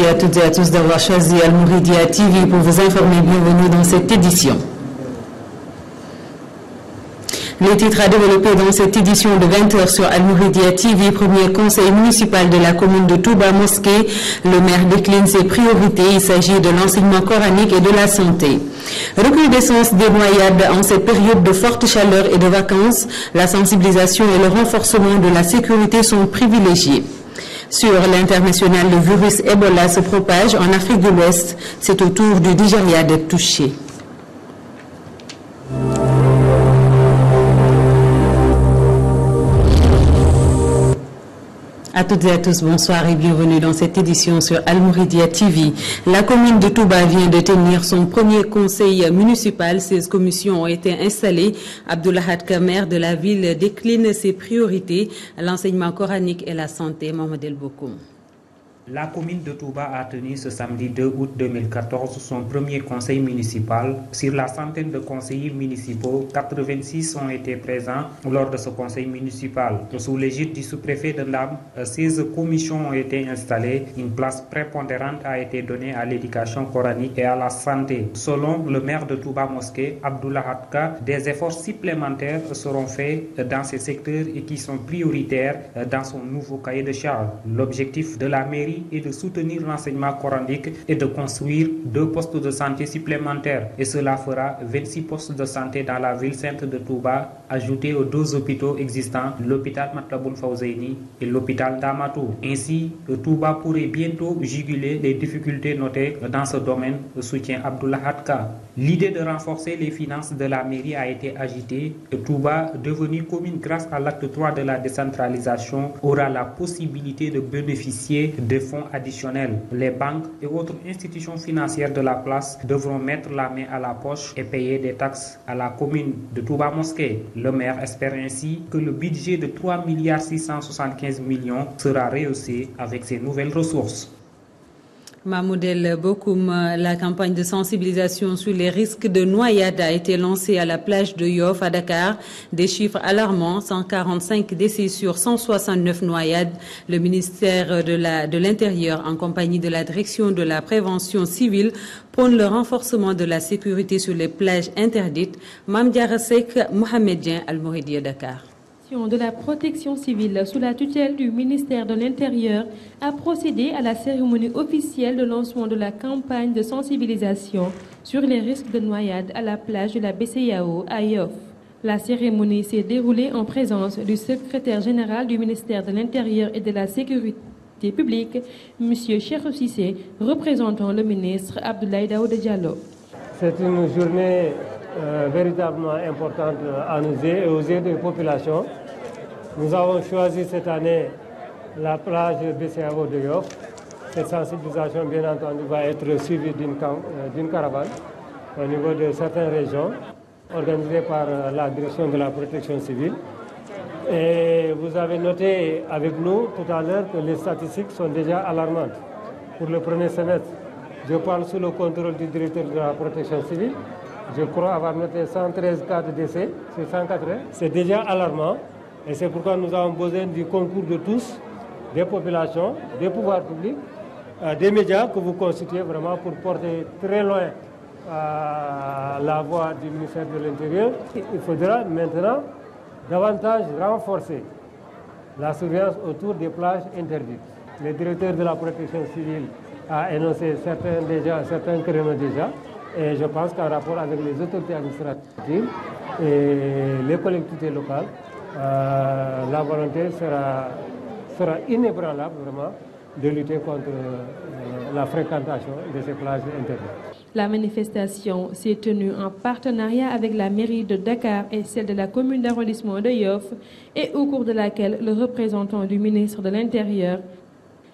à toutes et à tous d'avoir choisi Al Mouridia TV pour vous informer. Bienvenue dans cette édition. Les titres à développer dans cette édition de 20h sur Al Mouridia TV, premier conseil municipal de la commune de Touba Mosquée. Le maire décline ses priorités. Il s'agit de l'enseignement coranique et de la santé. Recrudescence des noyades en cette période de forte chaleur et de vacances. La sensibilisation et le renforcement de la sécurité sont privilégiés. Sur l'international, le virus Ebola se propage en Afrique de l'Ouest. C'est au tour du Nigeria d'être touché. À toutes et à tous, bonsoir et bienvenue dans cette édition sur Al Mouridia TV. La commune de Touba vient de tenir son premier conseil municipal. 16 commissions ont été installées. Abdoulahad Kamer de la ville décline ses priorités, l'enseignement coranique et la santé. Mohamed El Bokoum. La commune de Touba a tenu ce samedi 2 août 2014 son premier conseil municipal. Sur la centaine de conseillers municipaux, 86 ont été présents lors de ce conseil municipal. Sous l'égide du sous-préfet de Ndam, 16 commissions ont été installées. Une place prépondérante a été donnée à l'éducation coranique et à la santé. Selon le maire de Touba Mosquée, Abdullah Hadka, des efforts supplémentaires seront faits dans ces secteurs et qui sont prioritaires dans son nouveau cahier de charge. L'objectif de la mairie et de soutenir l'enseignement coranique et de construire 2 postes de santé supplémentaires. Et cela fera 26 postes de santé dans la ville sainte de Touba, ajoutés aux 2 hôpitaux existants, l'hôpital Matlaboul Fawzaini et l'hôpital Damatou. Ainsi, Touba pourrait bientôt juguler les difficultés notées dans ce domaine, soutient Abdullah Hadka. L'idée de renforcer les finances de la mairie a été agitée. Touba, devenue commune grâce à l'acte 3 de la décentralisation, aura la possibilité de bénéficier de fonds additionnels. Les banques et autres institutions financières de la place devront mettre la main à la poche et payer des taxes à la commune de Touba Mosquée. Le maire espère ainsi que le budget de 3 675 millions sera rehaussé avec ces nouvelles ressources. Mahmoudel Bokoum, la campagne de sensibilisation sur les risques de noyade a été lancée à la plage de Yoff à Dakar. Des chiffres alarmants, 145 décès sur 169 noyades. Le ministère de l'Intérieur, en compagnie de la direction de la prévention civile, prône le renforcement de la sécurité sur les plages interdites. Mamdiara Sek, Mohamedien, Al Mouridia, Dakar. De la protection civile sous la tutelle du ministère de l'Intérieur a procédé à la cérémonie officielle de lancement de la campagne de sensibilisation sur les risques de noyade à la plage de la BCEAO à Yoff. La cérémonie s'est déroulée en présence du secrétaire général du ministère de l'Intérieur et de la Sécurité publique, M. Cheikh Cissé, représentant le ministre Abdoulaye Daouda Diallo. C'est une journée véritablement importante à nos yeux et aux yeux des populations. Nous avons choisi cette année la plage BCEAO de Yoff. Cette sensibilisation, bien entendu, va être suivie d'une caravane au niveau de certaines régions, organisée par la direction de la protection civile. Et vous avez noté avec nous tout à l'heure que les statistiques sont déjà alarmantes. Pour le premier semestre, je parle sous le contrôle du directeur de la protection civile. Je crois avoir noté 113 cas de décès sur 180. C'est déjà alarmant et c'est pourquoi nous avons besoin du concours de tous, des populations, des pouvoirs publics, des médias que vous constituez vraiment pour porter très loin la voix du ministère de l'Intérieur. Il faudra maintenant davantage renforcer la surveillance autour des plages interdites. Le directeur de la protection civile a énoncé certains créneaux déjà. Et je pense qu'en rapport avec les autorités administratives et les collectivités locales, la volonté sera inébranlable vraiment de lutter contre la fréquentation de ces plages interdites. La manifestation s'est tenue en partenariat avec la mairie de Dakar et celle de la commune d'arrondissement de Yoff et au cours de laquelle le représentant du ministre de l'Intérieur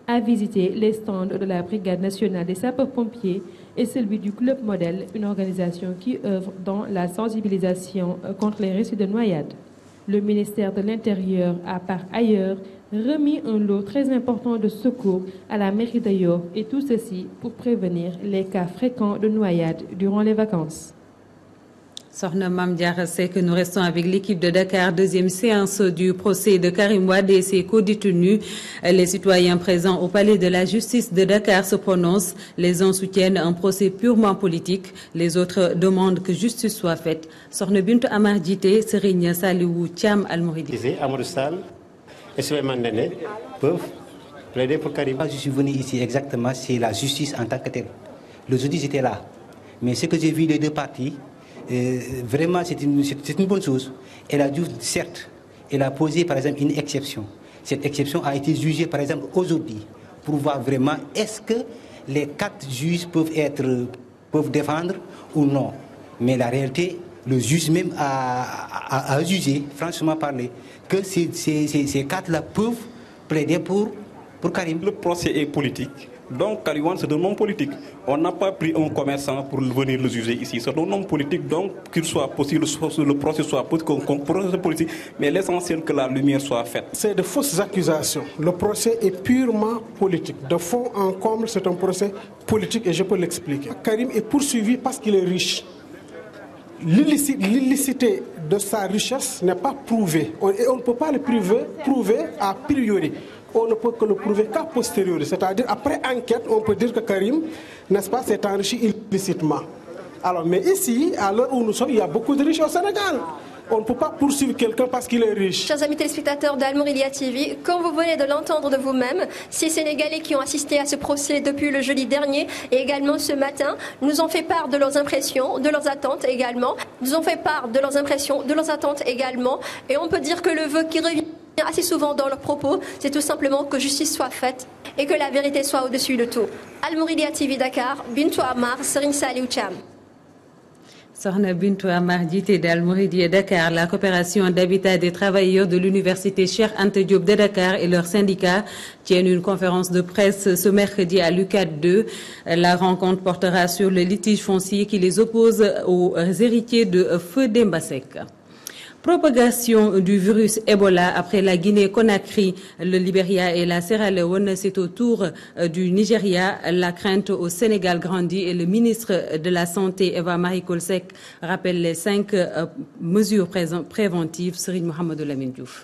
a visité les stands de la Brigade nationale des sapeurs-pompiers et celui du Club Modèle, une organisation qui œuvre dans la sensibilisation contre les risques de noyade. Le ministère de l'Intérieur a par ailleurs remis un lot très important de secours à la mairie de Yoff et tout ceci pour prévenir les cas fréquents de noyade durant les vacances. Sokhna Mame Diarra Seck, nous restons avec l'équipe de Dakar. Deuxième séance du procès de Karim Wade et ses co-détenus. Les citoyens présents au palais de la justice de Dakar se prononcent. Les uns soutiennent un procès purement politique. Les autres demandent que justice soit faite. Sokhna Bintou Amar Djité, Serigne Saliou Thiam Al-Mouridi. Amadou Sall et Souleymane Ndéné peuvent plaider pour Karim. Je suis venu ici exactement, c'est la justice en tant que telle. Le jeudi, j'étais là. Mais ce que j'ai vu des deux parties, vraiment, c'est une bonne chose. Elle a dû, certes, elle a posé par exemple une exception. Cette exception a été jugée par exemple aujourd'hui pour voir vraiment est-ce que les 4 juges peuvent défendre ou non. Mais la réalité, le juge même a jugé, franchement parlé, que ces 4-là peuvent plaider pour Karim. Le procès est politique. Donc Karim Wade, c'est un homme politique. On n'a pas pris un commerçant pour venir le juger ici. C'est un homme politique, donc qu'il soit possible, le procès soit politique, mais l'essentiel que la lumière soit faite. C'est de fausses accusations. Le procès est purement politique. De fond en comble, c'est un procès politique et je peux l'expliquer. Karim est poursuivi parce qu'il est riche. L'illicité de sa richesse n'est pas prouvée. Et on ne peut pas le prouver a priori. On ne peut que le prouver qu'à posteriori. C'est-à-dire, après enquête, on peut dire que Karim, n'est-ce pas, s'est enrichi illicitement. Alors, mais ici, à l'heure où nous sommes, il y a beaucoup de riches au Sénégal. On ne peut pas poursuivre quelqu'un parce qu'il est riche. Chers amis téléspectateurs d'Al-Mouridia TV, comme vous venez de l'entendre de vous-même, ces Sénégalais qui ont assisté à ce procès depuis le jeudi dernier et également ce matin nous ont fait part de leurs impressions, de leurs attentes également. Nous ont fait part de leurs impressions, de leurs attentes également. Et on peut dire que le vœu qui revient assez souvent dans leurs propos, c'est tout simplement que justice soit faite et que la vérité soit au-dessus de tout. Al-Mouridia TV Dakar, Bintou Amar, Serigne Saliou Thiam. Sokhna Bintou Amar Djité d'Al-Mouridi Dakar, la coopération d'habitat des travailleurs de l'université Cheikh Anta Diop de Dakar et leurs syndicats tiennent une conférence de presse ce mercredi à l'UCAD 2. La rencontre portera sur le litige foncier qui les oppose aux héritiers de Feu Demba Seck. Propagation du virus Ebola après la Guinée-Conakry, le Libéria et la Sierra Leone, c'est au tour du Nigeria. La crainte au Sénégal grandit et le ministre de la Santé, Eva Marie Coll Seck, rappelle les 5 mesures préventives. Serigne Mohamedou Lamine Diouf.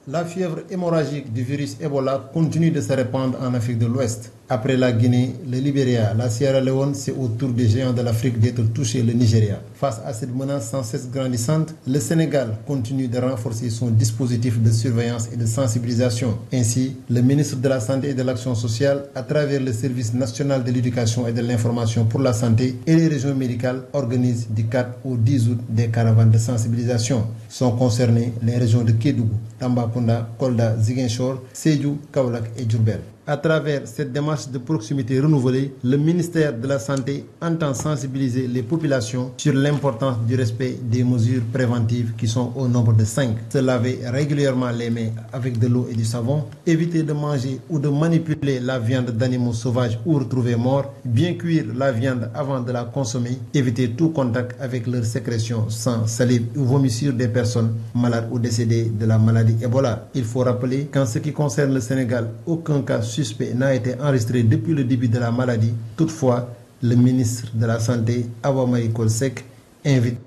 La fièvre hémorragique du virus Ebola continue de se répandre en Afrique de l'Ouest. Après la Guinée, le Libéria, la Sierra Leone, c'est au tour des géants de l'Afrique d'être touché le Nigeria. Face à cette menace sans cesse grandissante, le Sénégal continue de renforcer son dispositif de surveillance et de sensibilisation. Ainsi, le ministre de la Santé et de l'Action sociale, à travers le Service national de l'éducation et de l'information pour la santé et les régions médicales, organise du 4 au 10 août des caravanes de sensibilisation. Sont concernées les régions de Kédougou, Tambacounda, Kolda, Ziguinchor, Sédhiou, Kaolack et Diourbel. À travers cette démarche de proximité renouvelée, le ministère de la Santé entend sensibiliser les populations sur l'importance du respect des mesures préventives qui sont au nombre de 5. Se laver régulièrement les mains avec de l'eau et du savon, éviter de manger ou de manipuler la viande d'animaux sauvages ou retrouvés morts, bien cuire la viande avant de la consommer, éviter tout contact avec leur sécrétion, sang, salive ou vomissure des personnes malades ou décédées de la maladie Ebola. Il faut rappeler qu'en ce qui concerne le Sénégal, aucun cas suspect n'a été enregistré depuis le début de la maladie. Toutefois, le ministre de la Santé, Eva Marie Coll Seck, invite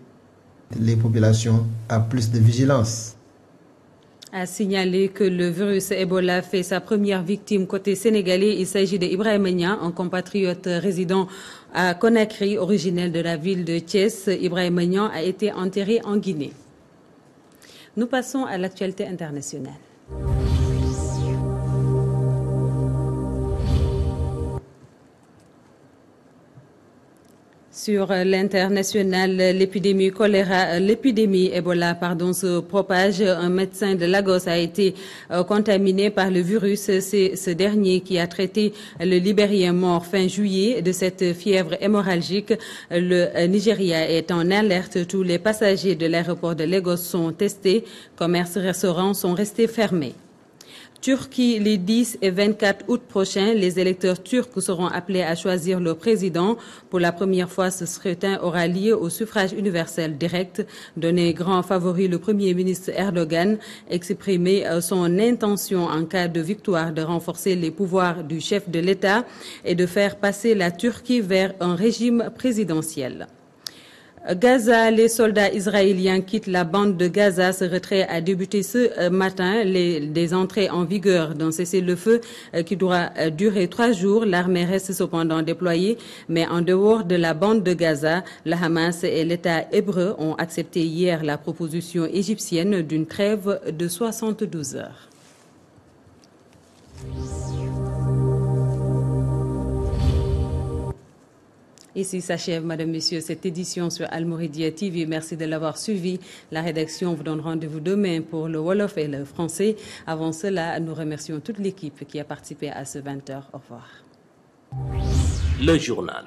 les populations à plus de vigilance. A signalé que le virus Ebola fait sa première victime côté sénégalais. Il s'agit d'Ibrahima Niang, un compatriote résident à Conakry, originaire de la ville de Thiès. Ibrahima Niang a été enterré en Guinée. Nous passons à l'actualité internationale. Sur l'international, l'épidémie Ebola se propage. Un médecin de Lagos a été contaminé par le virus. C'est ce dernier qui a traité le Libérien mort fin juillet de cette fièvre hémorragique. Le Nigeria est en alerte. Tous les passagers de l'aéroport de Lagos sont testés. Commerces, restaurants sont restés fermés. Turquie, les 10 et 24 août prochains, les électeurs turcs seront appelés à choisir leur président. Pour la première fois, ce scrutin aura lieu au suffrage universel direct. Donné grand favori, le Premier ministre Erdogan exprimé son intention en cas de victoire de renforcer les pouvoirs du chef de l'État et de faire passer la Turquie vers un régime présidentiel. Gaza, les soldats israéliens quittent la bande de Gaza. Ce retrait a débuté ce matin. Des entrées en vigueur d'un cessez-le-feu qui doit durer 3 jours. L'armée reste cependant déployée, mais en dehors de la bande de Gaza, le Hamas et l'État hébreu ont accepté hier la proposition égyptienne d'une trêve de 72 heures. Ici s'achève, Madame, Messieurs, cette édition sur Al Mouridia TV. Merci de l'avoir suivi. La rédaction vous donne rendez-vous demain pour le Wolof et le français. Avant cela, nous remercions toute l'équipe qui a participé à ce 20h. Au revoir. Le journal.